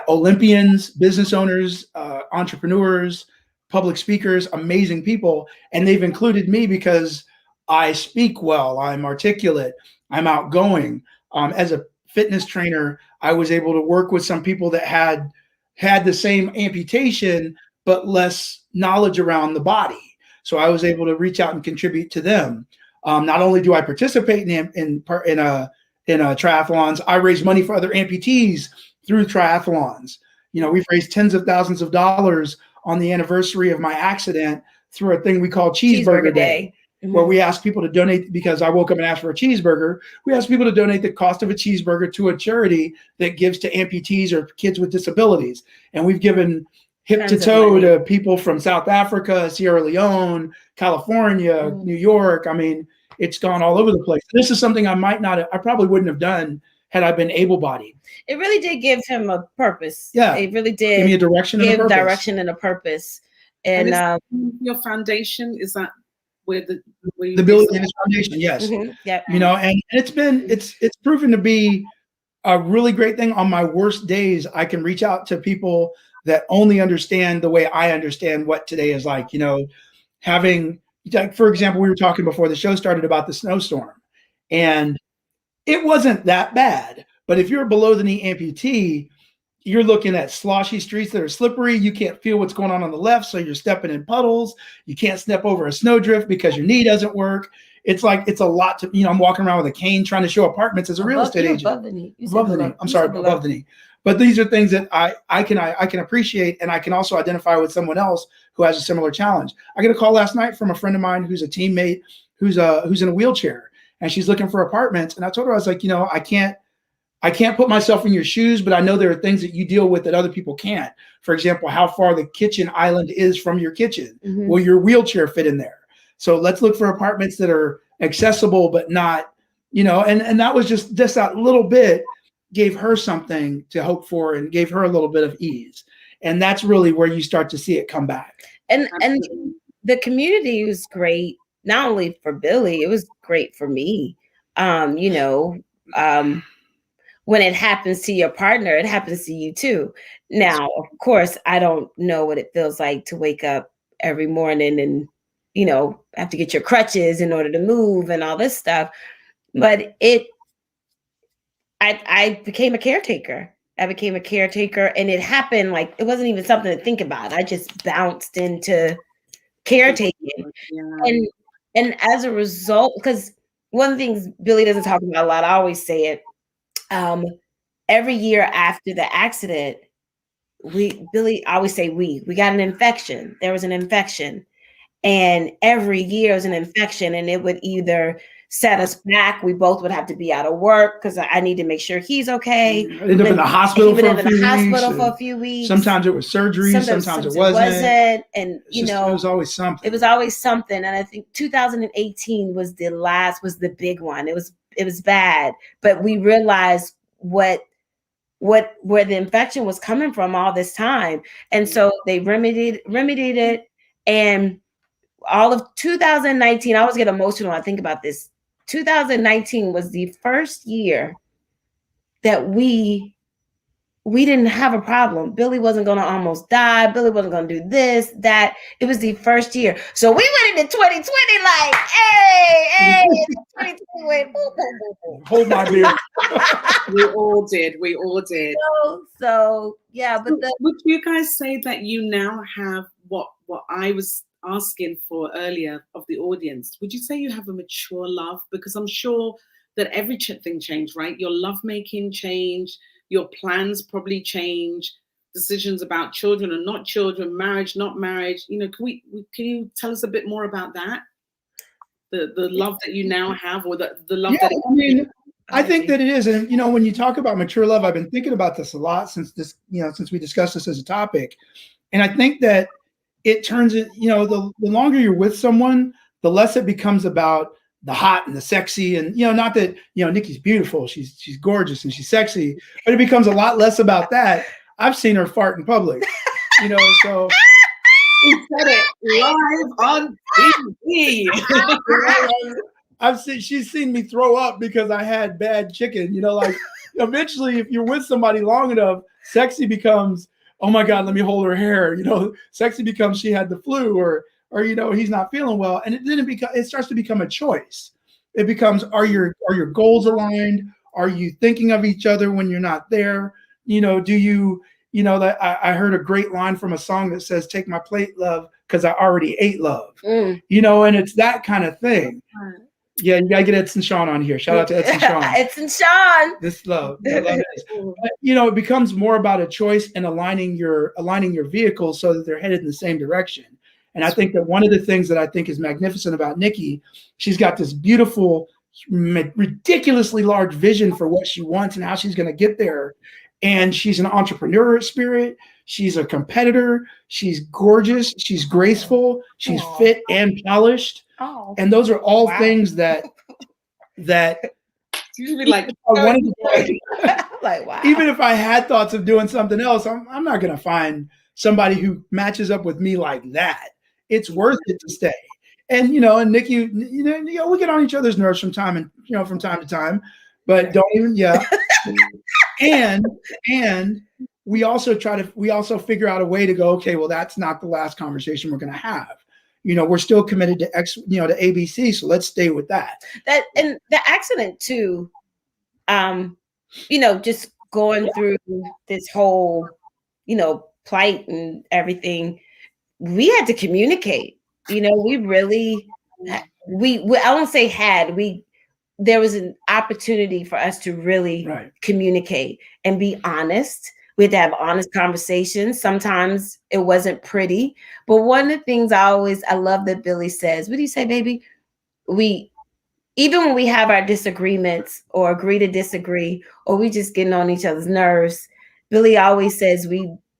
C: Olympians, business owners, entrepreneurs, public speakers, amazing people. And they've included me because I speak well, I'm articulate, I'm outgoing. As a fitness trainer, I was able to work with some people that had the same amputation, but less knowledge around the body. So I was able to reach out and contribute to them. Not only do I participate in triathlons, I raise money for other amputees through triathlons. We've raised tens of thousands of dollars on the anniversary of my accident through a thing we call Cheeseburger Day. Mm-hmm. Where we ask people to donate, because I woke up and asked for a cheeseburger. We ask people to donate the cost of a cheeseburger to a charity that gives to amputees or kids with disabilities. And we've given hip to toe to people from South Africa, Sierra Leone, California, New York. I mean, it's gone all over the place. This is something I probably wouldn't have done had I been able-bodied. It
B: really did give him a purpose.
C: Yeah.
B: It really did.
C: Give me a direction and a purpose.
B: Direction and a purpose. And
A: your foundation, is that where the
C: Billy Davis Foundation, yes.
B: Mm-hmm. Yep.
C: And it's proven to be a really great thing. On my worst days, I can reach out to people that only understand the way I understand what today is like. Having, like, for example, we were talking before the show started about the snowstorm, and it wasn't that bad. But if you're a below the knee amputee, you're looking at sloshy streets that are slippery. You can't feel what's going on the left, so you're stepping in puddles. You can't step over a snowdrift because your knee doesn't work. It's a lot to, I'm walking around with a cane trying to show apartments as a real estate agent.
B: Above the knee.
C: Above the knee. I'm sorry, above the knee. But these are things that I can appreciate, and I can also identify with someone else who has a similar challenge. I got a call last night from a friend of mine who's a teammate who's in a wheelchair, and she's looking for apartments. And I told her, I was like, I can't put myself in your shoes, but I know there are things that you deal with that other people can't. For example, how far the kitchen island is from your kitchen.
B: Mm-hmm.
C: Will your wheelchair fit in there? So let's look for apartments that are accessible, but not, you know, and that was just that little bit gave her something to hope for and gave her a little bit of ease. And that's really where you start to see it come back.
B: And the community was great, not only for Billy, it was great for me. You know, when it happens to your partner, it happens to you too. Now, of course, I don't know what it feels like to wake up every morning and, you know, have to get your crutches in order to move and all this stuff. But I became a caretaker. And it happened like, it wasn't even something to think about. I just bounced into caretaking. Yeah. And as a result, because one of the things Billy doesn't talk about a lot, I always say it, every year after the accident, Billy always say we got an infection. There was an infection. And every year was an infection, and it would either set us back. We both would have to be out of work because I need to make sure he's okay.
C: End up in the hospital for a few weeks. Sometimes it was surgery. Sometimes it wasn't.
B: And you know,
C: it was always something.
B: It was always something. And I think 2018 was the big one. It was bad, but we realized where the infection was coming from all this time, and so they remedied it. And all of 2019, I always get emotional when I think about this. 2019 was the first year that we didn't have a problem. Billy wasn't going to almost die. Billy wasn't going to do this, that. It was the first year. So we went into 2020 like, hey, 2020 went,
C: hold my beer.
A: We all did.
B: So yeah, but
A: would you guys say that you now have what I was asking for earlier of the audience? Would you say you have a mature love? Because I'm sure that everything changed, right? Your lovemaking changed, your plans probably change, decisions about children or not children, marriage, not marriage. You know, can you tell us a bit more about that? The love that you now have, or the love that
C: I think that it is. And, you know, when you talk about mature love, I've been thinking about this a lot since we discussed this as a topic. And I think that it turns it, you know, the longer you're with someone, the less it becomes about the hot and the sexy. And, you know, not that, you know, Nikki's beautiful. She's gorgeous and she's sexy, but it becomes a lot less about that. I've seen her fart in public, you know, so.
A: He said it live on
C: TV. She's seen me throw up because I had bad chicken, you know, like eventually if you're with somebody long enough, sexy becomes, oh my God, let me hold her hair. You know, sexy becomes she had the flu or, you know, he's not feeling well. And it starts to become a choice. It becomes, are your goals aligned? Are you thinking of each other when you're not there? You know, do you, you know, that I heard a great line from a song that says, take my plate, love, because I already ate love. You know, and it's that kind of thing. Yeah, you gotta get Edson Sean on here. Shout out to Edson Sean.
B: Edson Sean.
C: This love. But, you know, it becomes more about a choice and aligning your vehicles so that they're headed in the same direction. And I think that one of the things that I think is magnificent about Nikki, she's got this beautiful, ridiculously large vision for what she wants and how she's going to get there. And she's an entrepreneur spirit. She's a competitor. She's gorgeous. She's graceful. She's fit and polished. And those are all things that
A: you'd be like,
C: I wanted to play.
B: Like, wow.
C: Even if I had thoughts of doing something else, I'm not going to find somebody who matches up with me like that. It's worth it to stay. And, you know, and Nikki, you know, we get on each other's nerves from time to time, but don't even, and we also figure out a way to go, okay, well, that's not the last conversation we're going to have. You know, we're still committed to to ABC. So let's stay with that.
B: And the accident too, you know, just going through this whole, you know, plight and everything, we had to communicate. You know, we really, I won't say there was an opportunity for us to really communicate and be honest. We had to have honest conversations. Sometimes it wasn't pretty, but one of the things I love that Billy says, what do you say, baby? even when we have our disagreements or agree to disagree, or we just getting on each other's nerves, Billy always says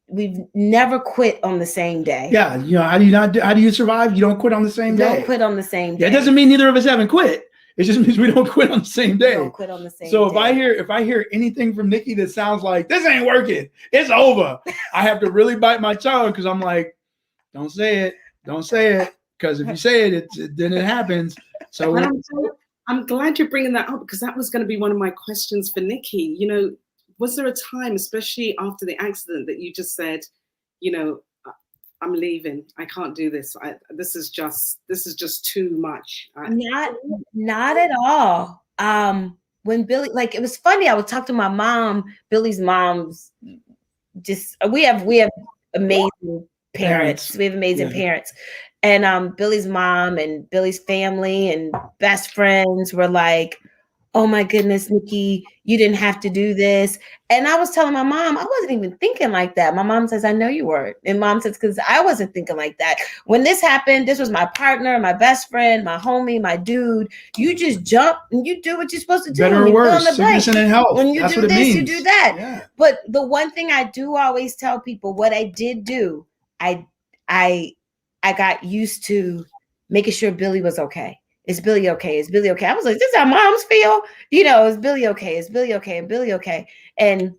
B: we've never quit on the same day.
C: Yeah, how do you survive? You don't quit on the same day.
B: Don't quit on the same day.
C: Yeah, it doesn't mean neither of us haven't quit. It just means we don't quit on the same day.
B: Don't quit on the same day.
C: So if I hear anything from Nikki that sounds like this ain't working, it's over, I have to really bite my tongue, because I'm like, don't say it, because if you say it, then it happens. So
A: I'm glad you're bringing that up, because that was going to be one of my questions for Nikki. Was there a time, especially after the accident, that you just said, I'm leaving. I can't do this. This is just too much.
B: Not at all. When Billy, it was funny. I would talk to my mom. Billy's mom's we have amazing parents. We have amazing parents. And Billy's mom and Billy's family and best friends were like, oh my goodness, Nikki, you didn't have to do this. And I was telling my mom, I wasn't even thinking like that. My mom says, I know you weren't. And mom says, because I wasn't thinking like that. When this happened, this was my partner, my best friend, my homie, my dude. You just jump and you do what you're supposed to do.
C: Better or worse, sickness and health.
B: When you
C: That's
B: do
C: what
B: this,
C: it means.
B: you do that.
C: Yeah.
B: But the one thing I do always tell people, what I did do, I got used to making sure Billy was okay. Is Billy okay? Is Billy okay? I was like, this is how moms feel. Is Billy okay? Is Billy okay? And Billy okay? And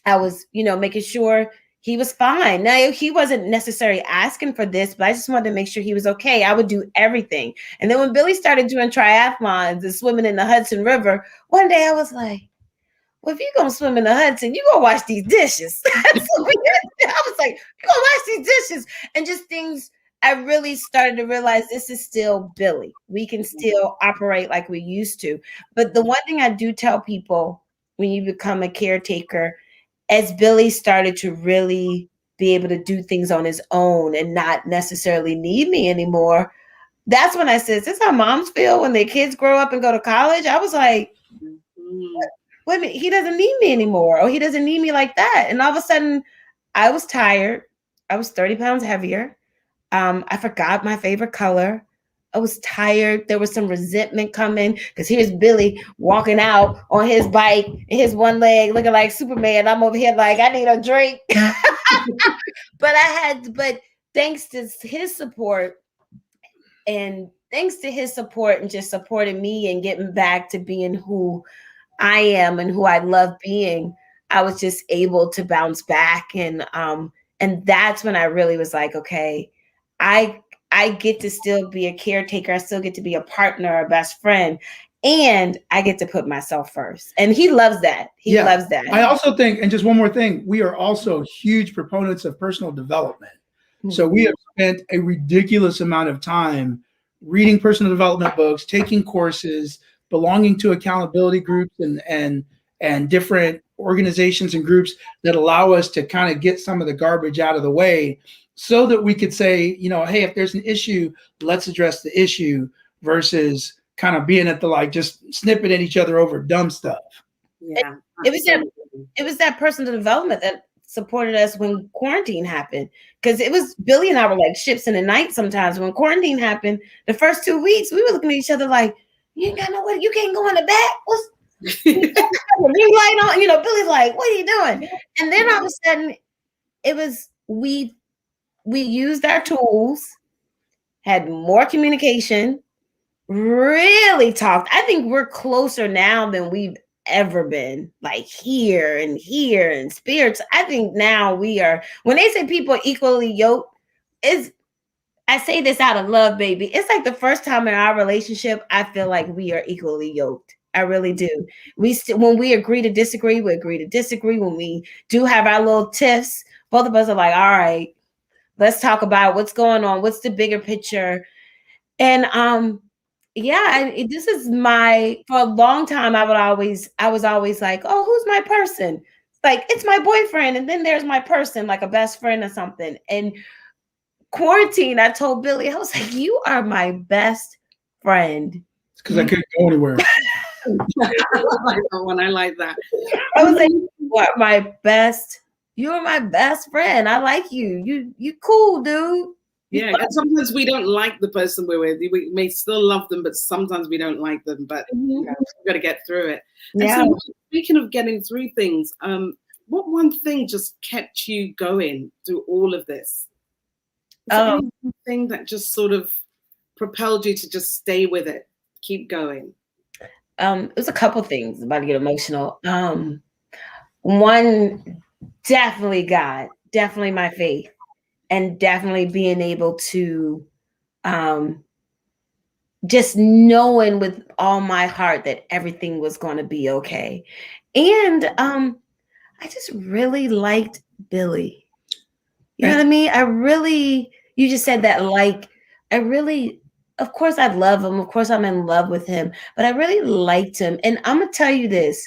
B: I was, making sure he was fine. Now, he wasn't necessarily asking for this, but I just wanted to make sure he was okay. I would do everything. And then when Billy started doing triathlons and swimming in the Hudson River, one day I was like, well, if you're going to swim in the Hudson, you're going to wash these dishes. I was like, you're going to wash these dishes. And just things, I really started to realize this is still Billy. We can still operate like we used to. But the one thing I do tell people when you become a caretaker, as Billy started to really be able to do things on his own and not necessarily need me anymore, that's when I said, this is how moms feel when their kids grow up and go to college. I was like, wait a minute, he doesn't need me anymore, or he doesn't need me like that. And all of a sudden, I was tired. I was 30 pounds heavier. I forgot my favorite color. I was tired. There was some resentment coming because here's Billy walking out on his bike and his one leg looking like Superman. I'm over here like, I need a drink. But thanks to his support and just supporting me and getting back to being who I am and who I love being, I was just able to bounce back. And that's when I really was like, okay, I get to still be a caretaker. I still get to be a partner, a best friend, and I get to put myself first. And he loves that. He loves that.
C: I also think, and just one more thing, we are also huge proponents of personal development. Mm-hmm. So we have spent a ridiculous amount of time reading personal development books, taking courses, belonging to accountability groups and different organizations and groups that allow us to kind of get some of the garbage out of the way, so that we could say, hey, if there's an issue, let's address the issue, versus kind of being at the just snipping at each other over dumb stuff.
B: Yeah, it was that personal development that supported us when quarantine happened, because it was Billy and I were like ships in the night sometimes. When quarantine happened, the first 2 weeks, we were looking at each other like, you ain't got nowhere, you can't go in the back. What's ring light on? Billy's like, what are you doing? And then all of a sudden, it was we used our tools, had more communication, really talked. I think we're closer now than we've ever been, like here and spirits. I think now we are, when they say people are equally yoked, I say this out of love, baby. It's like the first time in our relationship, I feel like we are equally yoked. I really do. When we agree to disagree, we agree to disagree. When we do have our little tiffs, both of us are like, all right, let's talk about what's going on. What's the bigger picture? And this is for a long time, I was always like, oh, who's my person? Like, it's my boyfriend. And then there's my person, like a best friend or something. And quarantine, I told Billy, I was like, you are my best friend.
C: It's because I couldn't go anywhere.
A: I like that.
B: I was like, you are my best friend. I like you. You cool, dude.
A: Yeah, and sometimes we don't like the person we're with. We may still love them, but sometimes we don't like them. But we've got to get through it.
B: Yeah.
A: And so, speaking of getting through things, what one thing just kept you going through all of this? Is there anything that just sort of propelled you to just stay with it, keep going?
B: It was a couple things. I'm about to get emotional. One, definitely God, definitely my faith, and definitely being able to just knowing with all my heart that everything was going to be okay. And I just really liked Billy. You know what I mean? You just said that, like, of course I love him. Of course I'm in love with him, but I really liked him. And I'm going to tell you this.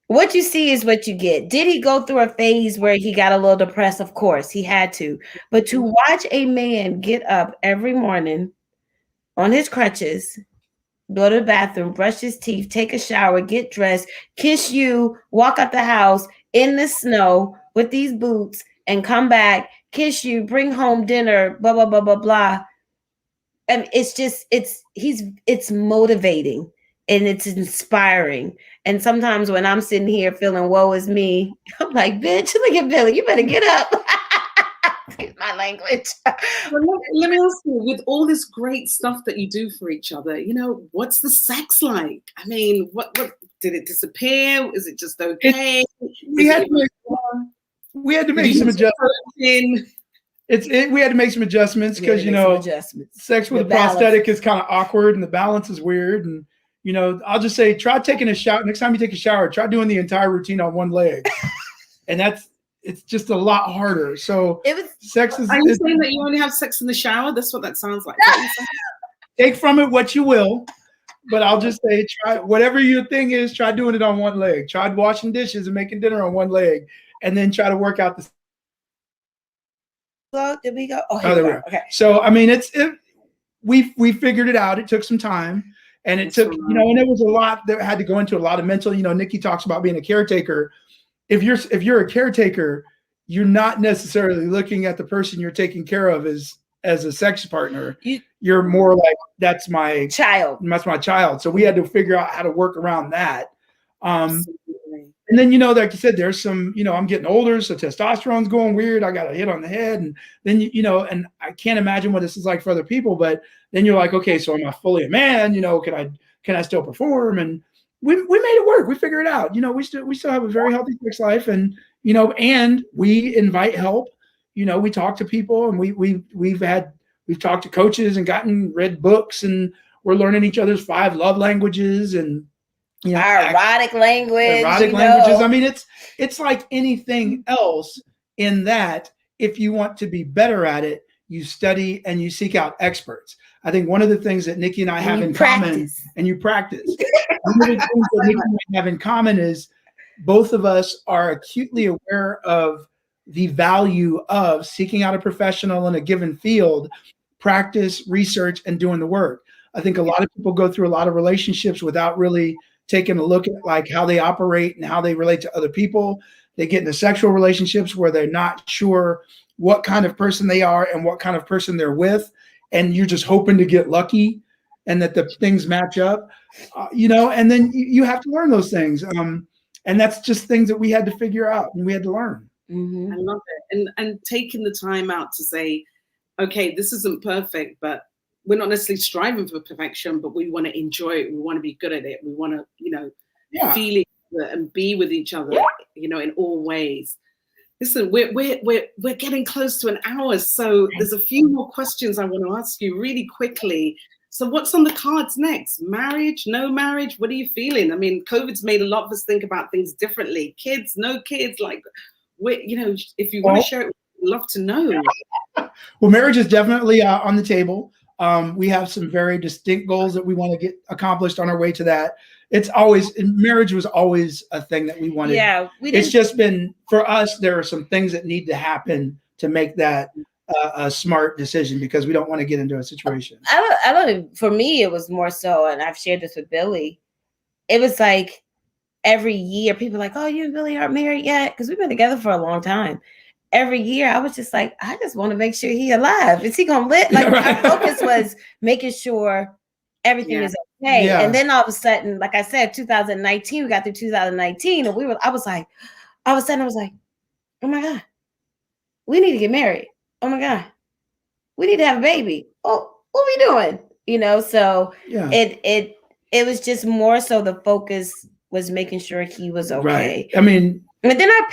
B: What you see is what you get. Did he go through a phase where he got a little depressed? Of course, he had to. But to watch a man get up every morning on his crutches, go to the bathroom, brush his teeth, take a shower, get dressed, kiss you, walk out the house in the snow with these boots, and come back, kiss you, bring home dinner, blah, blah, blah, blah, blah. And it's motivating and it's inspiring. And sometimes when I'm sitting here feeling woe is me, I'm like, bitch, look at Billy, you better get up. Excuse my language.
A: Well, let me ask you, with all this great stuff that you do for each other, what's the sex like? I mean, what did it disappear? Is it just okay?
C: We had to make some adjustments. We had to make some adjustments because sex with a prosthetic is kind of awkward and the balance is weird. And I'll just say, try taking a shower. Next time you take a shower, try doing the entire routine on one leg, and it's just a lot harder. So sex is.
A: Are you saying that you only have sex in the shower? That's what that sounds like.
C: Take from it what you will, but I'll just say, try whatever your thing is. Try doing it on one leg. Try washing dishes and making dinner on one leg, and then try to work out the.
B: Did we go? Oh,
C: there we go. Okay. So I mean, we figured it out. It took some time, and it took and there was a lot that had to go into a lot of mental. Nikki talks about being a caretaker. If you're a caretaker, you're not necessarily looking at the person you're taking care of as a sex partner. You're more like, that's my child. That's my child. So we had to figure out how to work around that. And then, like you said, there's some, I'm getting older, so testosterone's going weird. I got a hit on the head. And then, and I can't imagine what this is like for other people. But then you're like, okay, so am I fully a man? Can I still perform? And we made it work. We figured it out. We still have a very healthy sex life. And, and we invite help. We talk to people, and we've talked to coaches and read books, and we're learning each other's 5 love languages and,
B: our erotic language.
C: Languages. I mean, it's like anything else in that if you want to be better at it, you study and you seek out experts. I think one of the things that Nikki and I have in common, and you practice. One of the things that Nikki and I have in common is both of us are acutely aware of the value of seeking out a professional in a given field, practice, research, and doing the work. I think a lot of people go through a lot of relationships without really taking a look at like how they operate and how they relate to other people. They get into sexual relationships where they're not sure what kind of person they are and what kind of person they're with. And you're just hoping to get lucky and that the things match up, and then you have to learn those things. And that's just things that we had to figure out and we had to learn.
A: I love it. And taking the time out to say, okay, this isn't perfect, but we're not necessarily striving for perfection, but we want to enjoy it. We want to be good at it. We want to, feel it and be with each other, in all ways. Listen, we're getting close to an hour, so there's a few more questions I want to ask you really quickly. So what's on the cards next? Marriage, no marriage? What are you feeling? I mean, COVID's made a lot of us think about things differently. Kids, no kids, like, if you want to share it, we'd love to know.
C: Well, marriage is definitely on the table. We have some very distinct goals that we want to get accomplished on our way to that. Marriage was always a thing that we wanted. Yeah, it's just been, for us, there are some things that need to happen to make that a smart decision, because we don't want to get into a situation.
B: I don't. For me, it was more so, and I've shared this with Billy. It was like every year, people are like, "Oh, you and Billy aren't married yet," because we've been together for a long time. every year I was just like, I just want to make sure he alive. Is he gonna live? Like our focus was making sure everything is okay.
C: Yeah.
B: And then all of a sudden, like I said, 2019, we got through 2019, and I was like, all of a sudden I was like, oh my God, we need to get married. Oh my God, we need to have a baby. Oh, what we doing? You know, so it was just more so the focus was making sure he was okay.
C: Right. I mean,
B: and then our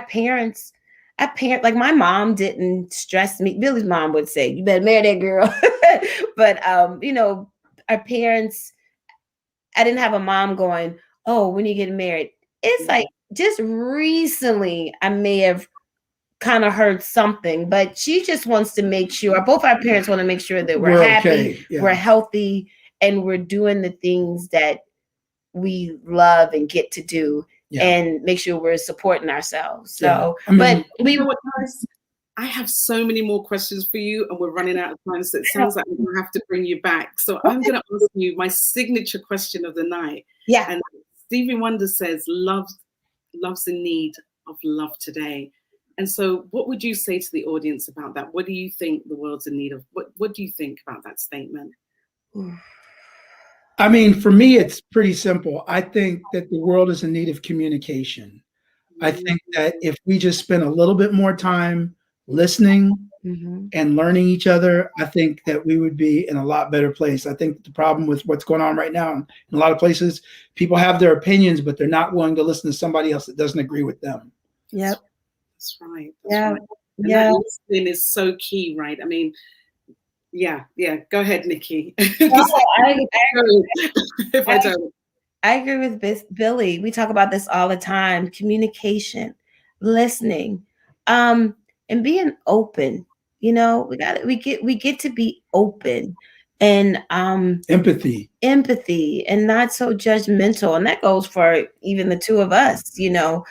B: parents, like my mom didn't stress me. Billy's mom would say, you better marry that girl. But you know, our parents, I didn't have a mom going, oh, when you get married. It's like just recently I may have kind of heard something, but she just wants to make sure, both our parents want to make sure that we're happy, we're healthy, and we're doing the things that we love and get to do, and make sure we're supporting ourselves. So, I mean, but
A: you know what, guys? I have so many more questions for you, and we're running out of time. So it sounds like we're going to have to bring you back. So I'm going to ask you my signature question of the night.
B: Yeah.
A: And Stevie Wonder says, love's in need of love today. And so what would you say to the audience about that? What do you think the world's in need of? What do you think about that statement?
C: I mean, for me, it's pretty simple. I think that the world is in need of communication. I think that if we just spend a little bit more time listening and learning each other, I think that we would be in a lot better place. I think the problem with what's going on right now in a lot of places, people have their opinions, but they're not willing to listen to somebody else that doesn't agree with them.
B: Yep.
A: That's right. That's right. And that listening is so key, right? I mean, yeah. Go ahead, Nikki.
B: I agree with Billy. We talk about this all the time: communication, listening, and being open. You know, we get to be open and empathy, and not so judgmental. And that goes for even the two of us. You know,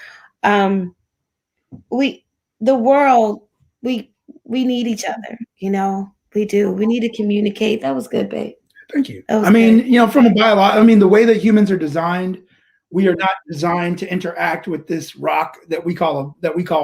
B: the world, we need each other, you know, we do. We need to communicate. That was good, babe.
C: Thank you. I mean, you know, from a I mean, the way that humans are designed, we are not designed to interact with this rock that we call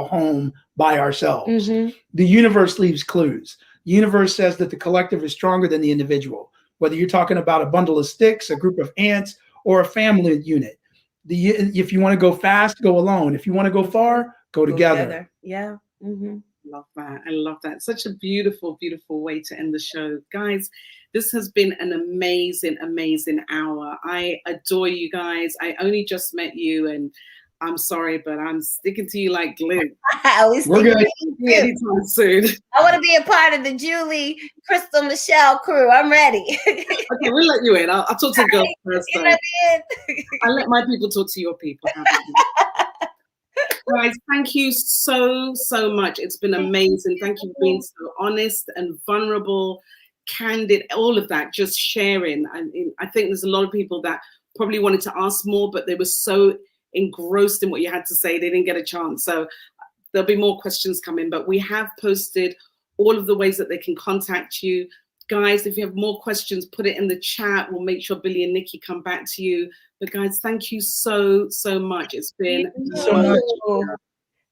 C: home by ourselves. The universe leaves clues. The universe says that the collective is stronger than the individual, whether you're talking about a bundle of sticks, a group of ants, or a family unit. If you want to go fast, go alone. If you want to go far, go together.
B: Yeah.
A: Love that. I love that. Such a beautiful, beautiful way to end the show. Guys, this has been an amazing, amazing hour. I adore you guys. I only just met you, and I'm sorry, but I'm sticking to you like glue.
C: We're good.
A: Anytime soon.
B: I want to be a part of the Julie, Crystal, Michelle crew. I'm ready.
A: Okay, we'll let you in. I'll talk to the girls first. I'll let my people talk to your people. Guys, thank you so much. It's been amazing. Thank you for being so honest and vulnerable, candid, all of that, just sharing. I think there's a lot of people that probably wanted to ask more, but they were so engrossed in what you had to say, they didn't get a chance. So there'll be more questions coming, but we have posted all of the ways that they can contact you. Guys, if you have more questions, put it in the chat. We'll make sure Billy and Nikki come back to you. But guys, thank you so much. It's been
B: so much.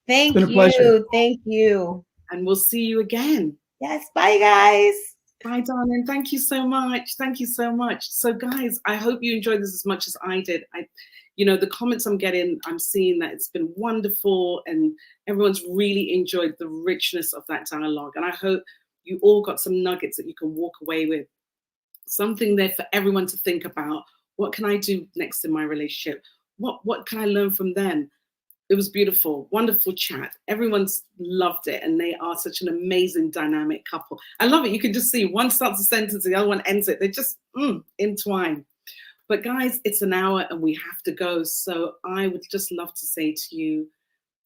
B: Thank you. Pleasure. Thank you.
A: And we'll see you again.
B: Yes. Bye, guys.
A: Bye, darling. Thank you so much. Thank you so much. So, guys, I hope you enjoyed this as much as I did. You know, the comments I'm getting, I'm seeing that it's been wonderful, and everyone's really enjoyed the richness of that dialogue. And I hope you all got some nuggets that you can walk away with. Something there for everyone to think about. What can I do next in my relationship? What can I learn from them? It was beautiful, wonderful chat. Everyone's loved it, and they are such an amazing dynamic couple. I love it. You can just see one starts a sentence, the other one ends it. They just entwine. But guys, it's an hour and we have to go. So I would just love to say to you,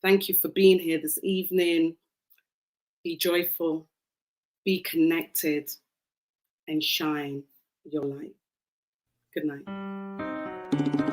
A: thank you for being here this evening. Be joyful, be connected, and shine your light. Good night.